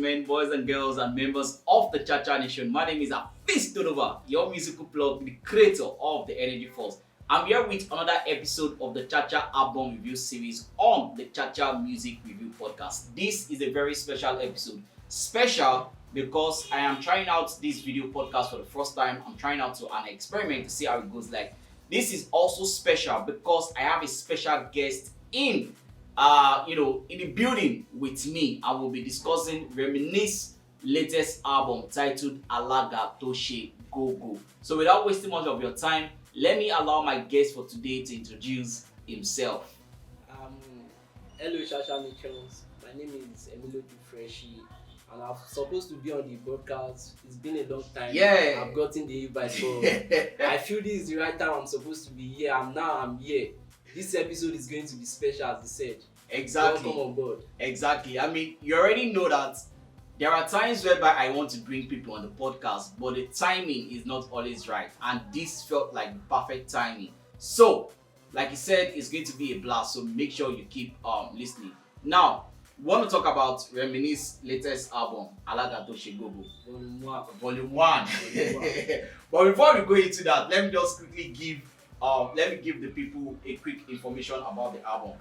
gentlemen, boys and girls, and members of the Cha-Cha Nation. My name is A.T.S.G, your musical plug, the creator of the Energy Force. I'm here with another episode of the Cha-Cha album review series on the Cha-Cha Music Review Podcast. This is a very special episode. Special because I am trying out this video podcast for the first time. I'm trying out an experiment to see how it goes like. This is also special because I have a special guest in the building with me. I will be discussing Reminisce latest album titled Alaga Toshe Go Go. So without wasting much of your time, let me allow my guest for today to introduce himself. Hello Cha-Cha Nations, my name is Odumodublvck and I'm supposed to be on the broadcast. It's been a long time. Yeah. I've gotten the invite, but I feel this is the right time I'm supposed to be here. I'm here. This episode is going to be special, as he said. Exactly. Welcome on board. Exactly. I mean, you already know that there are times whereby I want to bring people on the podcast, but the timing is not always right. And this felt like the perfect timing. So, like he said, it's going to be a blast. So make sure you keep listening. Now, we want to talk about Reminisce latest album, Alaga Toshe Go Go. Volume 1. But before we go into that, let me just quickly give the people a quick information about the album.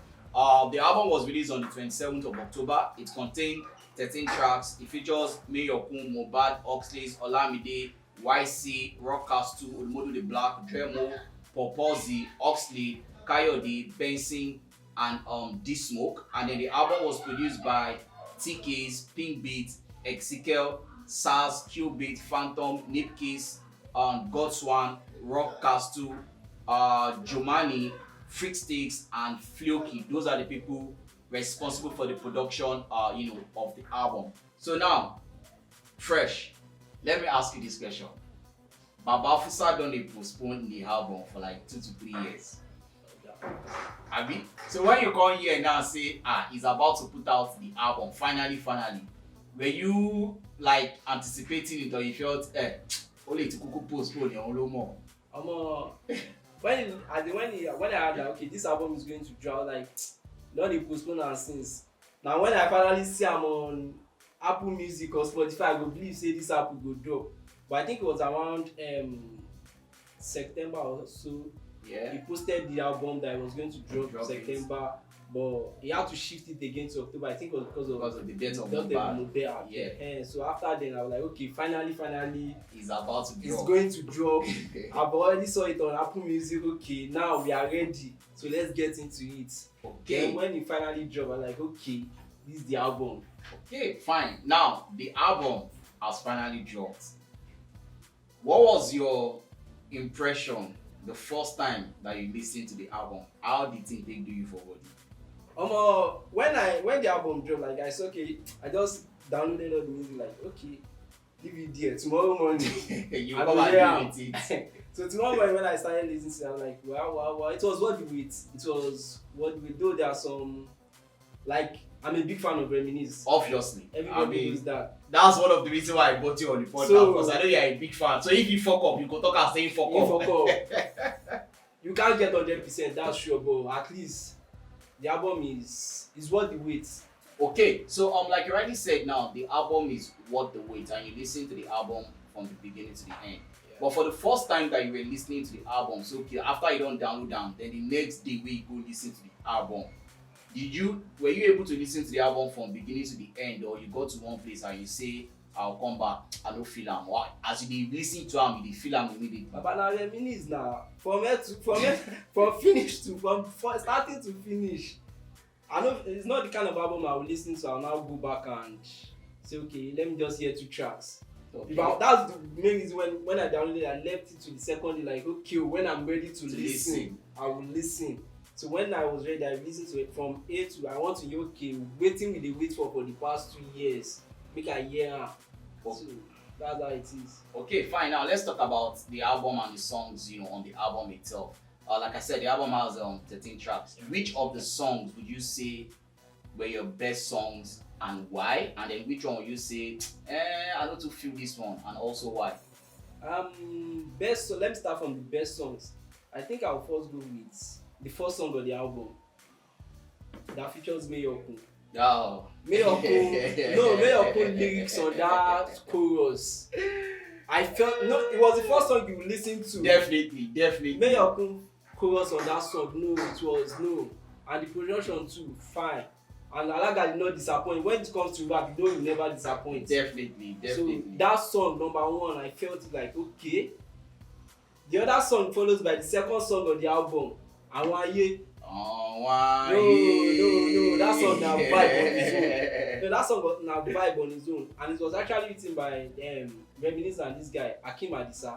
The album was released on the 27th of October. It contained 13 tracks. It features Mayorkun, Mohbad, Oxlade, Olamide, Ycee, Rhookcastle, Odumodublvck, Dremo, Powpeezy, Oxlade, Kayode, Benson, and D-Smoke. And then the album was produced by Teekaz, Pimpbeat, Ycee, Sarz, QueBeat, Phantom, Niphkeys, Goldswarm, Rhookcastle, Jomaine, Rhookscatle, and Flokee. Those are the people responsible for the production of the album. So now, Fresh, let me ask you this question. Baba Fusa done postpone the album for like 2 to 3 years. Abi? So when you come here now and say, he's about to put out the album, finally, were you like anticipating it, or you felt, only to kuku postpone your own more? When I heard that okay, this album is going to drop, like not the postpone and since. Now when I finally see I'm on Apple Music or Spotify, I go believe say this album go drop. But I think it was around September or so. Yeah. He posted the album that it was going to drop September, but he had to shift it again to October. I think it was because of the death of Mohbad. Yeah. And so after then I was like, okay, finally, he's about to drop. It's going to drop. I've already saw it on Apple Music. Okay, now we are ready. So let's get into it. Okay. Then when it finally dropped, I'm like, okay, this is the album. Okay, fine. Now the album has finally dropped. What was your impression the first time that you listened to the album? How did it take you forward? When the album dropped, like I said, okay, I just downloaded all the music, like okay, leave it there. Tomorrow morning, you come and do it. So tomorrow morning when I started listening to it, I'm like, wow, it was worth the wait. It was worth the wait. Though there are some, like, I'm a big fan of Reminisce. Obviously. Everybody knows that. That's one of the reasons why I brought you on the podcast, because I know you're a big fan. So if you fuck up, you can talk and say fuck up. You can't get 100%, that's sure, but at least the album is worth the wait. Okay, so like you already said now, the album is worth the wait, and you listen to the album from the beginning to the end. Yeah. But for the first time that you were listening to the album, so okay, after you don't download them, then the next day we go listen to the album. Were you able to listen to the album from beginning to the end, or you go to one place and you say, I'll come back, I don't feel am? Or as you listen to him, you feel am immediately? But now Reminisce now, from starting to finish, I know it's not the kind of album I will listen to. I'll now go back and say, okay, let me just hear 2 tracks. Okay. But that's the main reason when I downloaded, I left it to the second day, like okay, when I'm ready to listen, I will listen. So when I was ready, I listened to it from A to I want to hear, okay, waiting with the wait for the past 2 years, make a year. So that's how it is. Okay, fine. Now let's talk about the album and the songs, on the album itself. Like I said, the album has 13 tracks. Which of the songs would you say were your best songs and why? And then which one would you say, I don't feel this one, and also why? Best. So let me start from the best songs. I think I'll first go with the first song of the album that features Mayorkun. Oh. Mayorkun lyrics on that chorus. I felt it was the first song you listened to. Definitely. Mayorkun chorus on that song, it was and the production too, fine. And Alaga did not disappoint. When it comes to rap, you know you never disappoint. Definitely. So that song number one, I felt like okay. The other song follows by the second song of the album, Awaye. No, that song na vibe on its own. No, that song was na vibe on its own, and it was actually written by Reminisce and this guy A.T.S.G.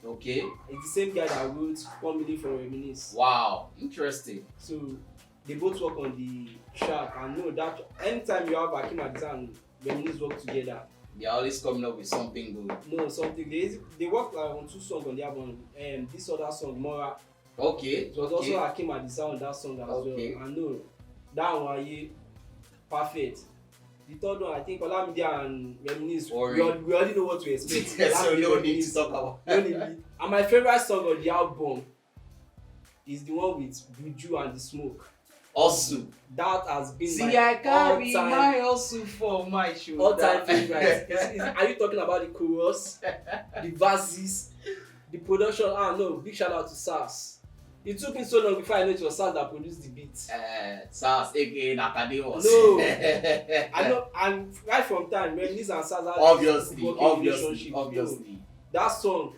Okay. It's the same guy that wrote 1 million for Reminisce. Wow, interesting. So they both work on the track, and know that anytime you have A.T.S.G and Reminisce work together, They're always coming up with something good. No, something they worked on 2 songs on the album. This other song, Mora. Okay. It was also A.T.S.G on that song as well. And no, that one perfect. The third one, I think Olamide and Reminisce. We already know what to expect. So no need to talk about. And my favorite song on the album is the one with Buju and the Smoke. Also, that has been I carry my also for my shoulder. All-time favorite. Are you talking about the chorus, the verses, the production? No, big shout out to Sarz. It took me so long before I knew it was Sarz that produced the beat. Sarz, aka Nakademos. No, I know, and right from time when Reminisce and Sarz had obviously. That song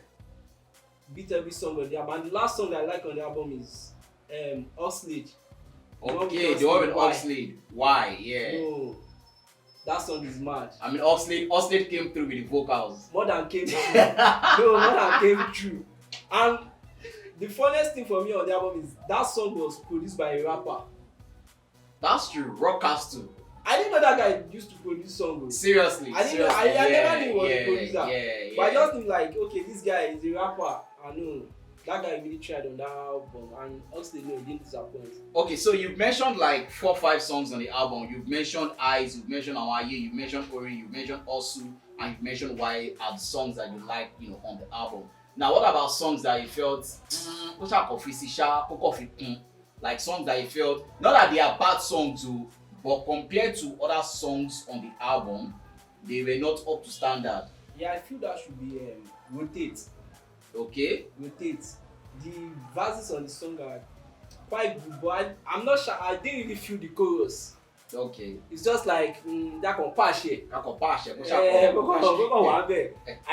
beat every song on the album. And the last song that I like on the album is Oxlade. Okay, the one with Oxlade. Why? Yeah. No, that song is mad. I mean, Oxlade came through with the vocals. More than came through. More than came through. And the funniest thing for me on the album is that song was produced by a rapper. That's true. Rhookcastle. I didn't know that guy used to produce songs. Seriously. I never knew he was a producer. Yeah. But I just think like, okay, this guy is a rapper. I know. That guy really tried on that album, and Oxlade, no, he didn't disappoint. Okay, so you've mentioned like 4 or 5 songs on the album. You've mentioned Eyes, you've mentioned Awaye, you've mentioned Ori, you've mentioned Osu, and you've mentioned Why are the songs that you like, on the album. Now, what about songs that you felt, like songs that you felt, not that they are bad songs too, but compared to other songs on the album, they were not up to standard? Yeah, I feel that should be Rotate. Okay. Rotate. The verses on the song are quite good, but I'm not sure. I didn't really feel the chorus. Okay. It's just like that compassion. I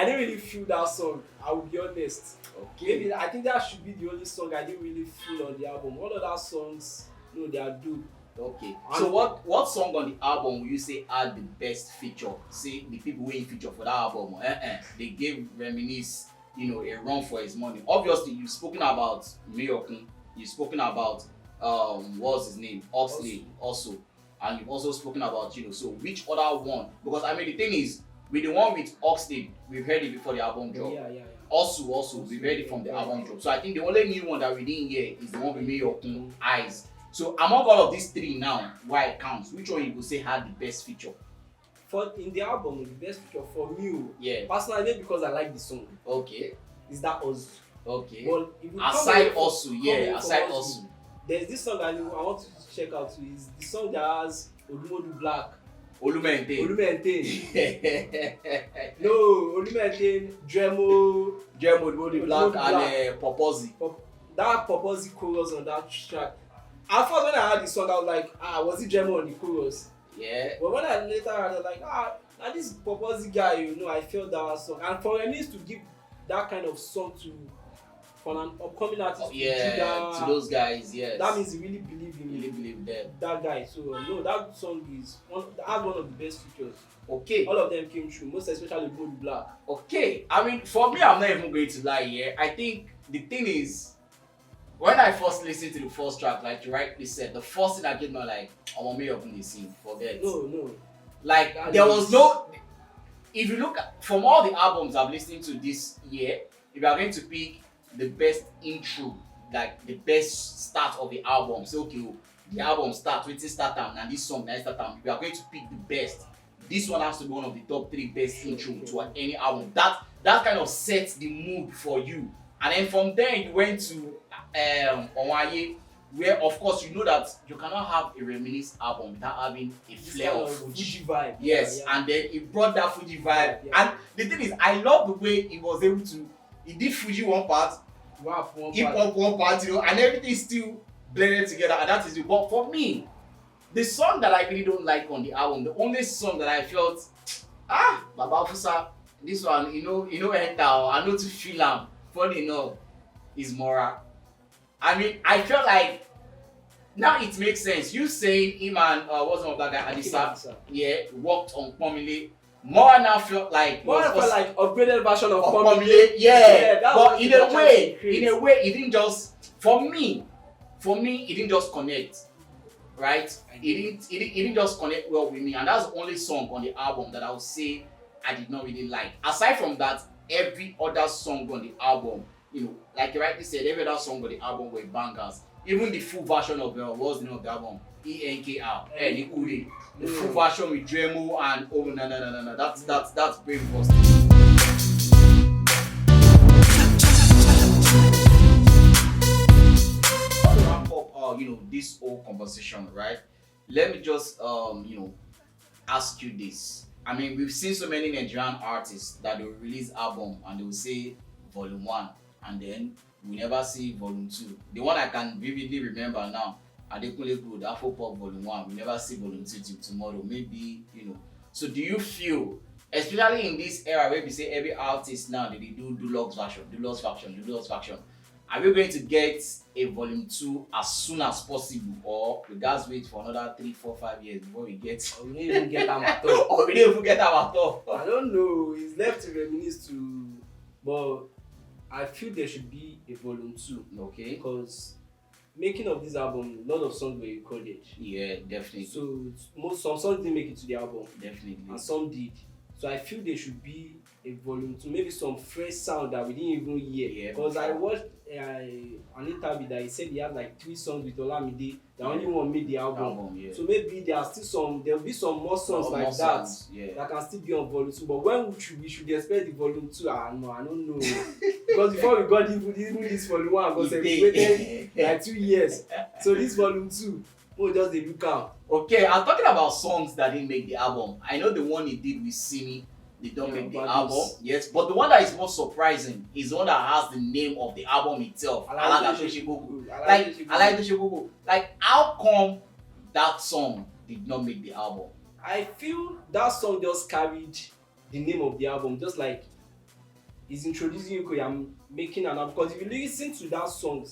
didn't really feel that song. I will be honest. Okay. Maybe I think that should be the only song I didn't really feel on the album. All other songs, they are good. Okay. So what song on the album will you say had the best feature? Say the people who feature for that album, they gave Reminisce, a run for his money. Obviously, you've spoken about Mayorkun, you've spoken about what's his name, Oxlade also, and you've also spoken about so which other one? Because I mean the thing is, with the one with Oxlade, we've heard it before the album drop. Yeah. Also we've heard it from the album drop. So I think the only new one that we didn't hear is the one with Mayorkun, Eyes. So among all of these 3 now, why it counts, which one you would say had the best feature? In the album, the best feature for me, personally, because I like the song. Okay. Is that Ozu. Okay. Well, aside Osu, there's this song I want to check out too. Is the song that has Odumodublvck. Olamide. No, Olamide, Dremo, Odumodublvck and Powpeezy. That Powpeezy chorus on that track. At first, when I heard the song, I was like, was it Dremo on the chorus? Yeah. But when I later heard, I was like, now this Powpeezy guy, I felt that song. And for Reminisce to give that kind of song for an upcoming artist to those guys, yes. That means he really believe in them. That guy. So that song has one of the best features. Okay. All of them came true, most especially Odumodublvck. Okay. I mean, for me, I'm not even going to lie here. I think the thing is, when I first listened to the first track, like you rightly said, the first thing that came out like, I want me up in the scene. Forget. No. Like there was no. If you look at, from all the albums I've listened to this year, if you are going to pick the best intro, like the best start of the album, say okay, the album start, waiting start time, and this song nice start time. If you are going to pick the best, this one has to be one of the top 3 best intro to any album. That kind of sets the mood for you. And then from there you went to Awaye, where of course you know that you cannot have a Reminisce album without having a flair kind of of Fuji. Fuji vibe. Yes, Yeah. and then he brought that Fuji vibe. Yeah. And the thing is, I love the way he was able to. He did Fuji one part, Rap one hip part. hop one part, you know, and everything still blended together. And that is it. But for me, the song that I really don't like on the album, the only song that I felt, Baba Fusa, this one, you know, enter. I know to feel am. Funny enough, is Mora. I mean, I felt like now it makes sense. You saying him and what's the name of that guy, Adisa, yeah, worked on Pomile. Mora now felt like upgraded version of Pomile, yeah. But in a way, it didn't just for me, it didn't just connect, right? It didn't just connect well with me, and that's the only song on the album that I would say I did not really like. Aside from that, every other song on the album, you know, like you rightly said, every other song on the album were bangers. Even the full version of what's the name of the album? ENKR, Uli. The full version with Dremo and no. That's brain busting. To wrap up, this whole conversation, right? Let me just, ask you this. I mean, we've seen so many Nigerian artists that will release album and they will say Volume 1, and then we never see Volume 2. The one I can vividly remember now, Adekunle Gold, Afro Pop Volume 1, we never see Volume 2 till tomorrow, maybe, So do you feel, especially in this era where we say every artist now, they do deluxe version, are we going to get a Volume 2 as soon as possible, or we guys wait for another 3, 4, 5 years before we get? Or we don't even get them at all. Or we don't even get them at all. I don't know. It's left to Reminisce to, but I feel there should be a Volume 2. Okay. Because making of this album, a lot of songs were recorded. Yeah, definitely. So some songs didn't make it to the album. Definitely. And some did. So I feel there should be a Volume 2, maybe some fresh sound that we didn't even hear. Yeah, because I watched an interview that he said he had like 3 songs with Olamide. The only one made the album. Yeah. So maybe there'll be some more songs like that that can still be on Volume 2. But when we should expect the Volume 2, I don't know. Because before we got even this Volume 1, because we waited like 2 years. So this Volume 2, we'll just look out. Okay, I'm talking about songs that didn't make the album. I know the one he did with Simi, they don't make the album. Yes, but the one that is most surprising is the one that has the name of the album itself. Alaga Toshigogo. Alaga Toshigogo. Like, how come that song did not make the album? I feel that song just carried the name of the album, just like he's introducing you, I'm making an album. Because if you listen to that song,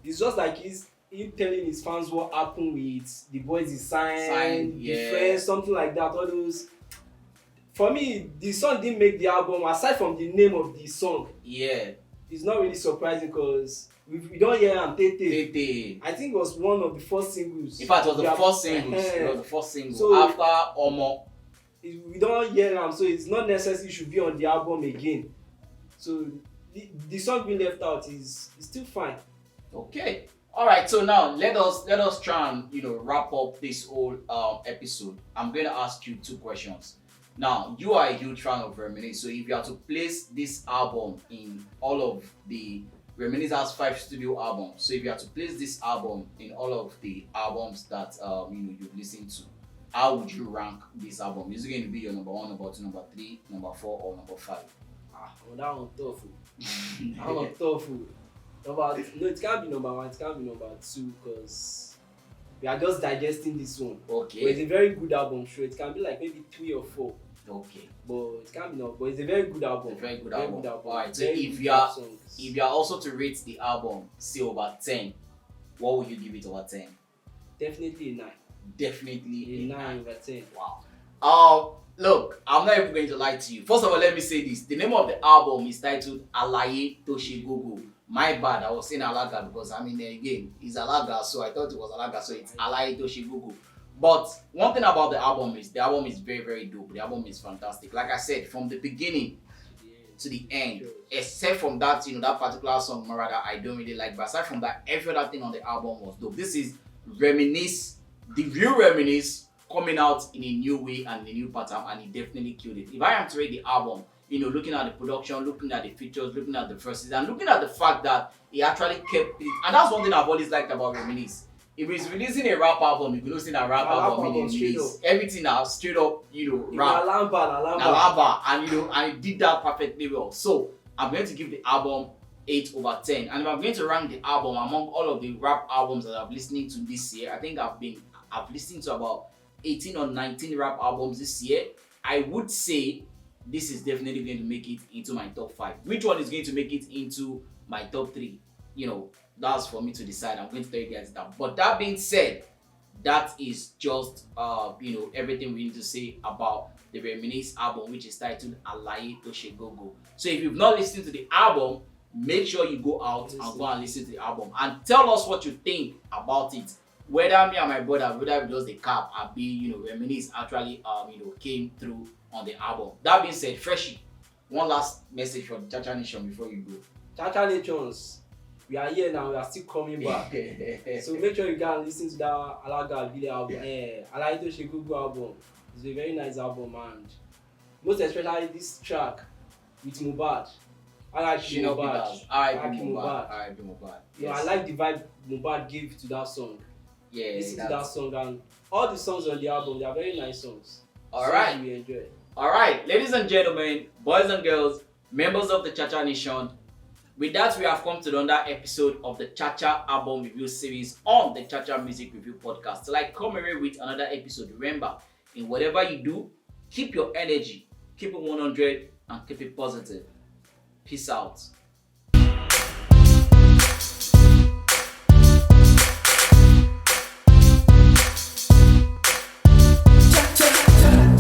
it's just like he's telling his fans what happened with the boys he signed, the friends, something like that. All those. For me, the song didn't make the album. Aside from the name of the song, it's not really surprising because we don't hear him Tete. I think it was one of the first singles. In fact, it was the first single. It was the first single so after Omo. We don't hear him, so it's not necessary it should be on the album again. So the song being left out is still fine. Okay. All right. So now let us try and wrap up this whole episode. I'm going to ask you 2 questions. Now, you are a huge fan of Reminisce, so if you are to place this album in all of the Reminisce has 5 studio albums, so if you are to place this album in all of the albums that you've listened to, how would you rank this album? Is it going to be your number 1, number 2, number 3, number 4, or number 5? That one tough. That one tough. No, it can't be number 1, it can't be number 2 because we are just digesting this one. Okay. But it's a very good album, sure. It can be like maybe 3 or 4. Okay. But it can't be no. But it's a very good album. It's a very good album. Alright. So very if you are also to rate the album, say over 10, what would you give it over 10? Definitely a 9. Definitely a 9 over 10. Wow. Look, I'm not even going to lie to you. First of all, let me say this. The name of the album is titled Alaye Toshigogo. My bad, I was saying Alaga because again, it's Alaga, so I thought it was Alaga, so it's Alaye Toshigogo. But one thing about the album is very, very dope. The album is fantastic. Like I said, from the beginning to the end, except from that, that particular song, Marada, I don't really like. But aside from that, every other thing on the album was dope. This is Reminisce, the real Reminisce, coming out in a new way and a new pattern, and he definitely killed it. If I am to rate the album, looking at the production, looking at the features, looking at the verses, and looking at the fact that he actually kept it. And that's one thing I've always liked about Reminisce. If he's releasing a rap album, if you're listening to a rap album, everything now straight up, rap. Alamba, and and he did that perfectly well. So I'm going to give the album 8/10. And if I'm going to rank the album among all of the rap albums that I've listened to this year, I think I've listened to about 18 or 19 rap albums this year. I would say this is definitely going to make it into my top 5. Which one is going to make it into my top 3? That's for me to decide. I'm going to tell you guys that. But that being said, that is just everything we need to say about the Reminisce album, which is titled Alaye Toshegogo. So if you've not listened to the album, make sure you go out and go and listen to the album and tell us what you think about it. Whether me and my brother, whether it was the cap and be Reminisce actually came through on the album. That being said, Freshie, one last message for the Chacha Nation before you go. Chacha Nations, we are here now, we are still coming back. So make sure you go and listen to that Alaga Vile album, Alaye Toshegogo album. It's a very nice album, and most especially this track with Mohbad. I like Mohbad. R.I.P. Mohbad. Yes. I like the vibe Mohbad gave to that song. Yeah, listen to that song, and all the songs on the album, they are very nice songs. Alright. We enjoy. Alright, ladies and gentlemen, boys and girls, members of the Chacha Nation, with that we have come to another episode of the Chacha album review series on the Chacha Music Review Podcast. Till I come away with another episode, remember, in whatever you do, keep your energy, keep it 100 and keep it positive. Peace out.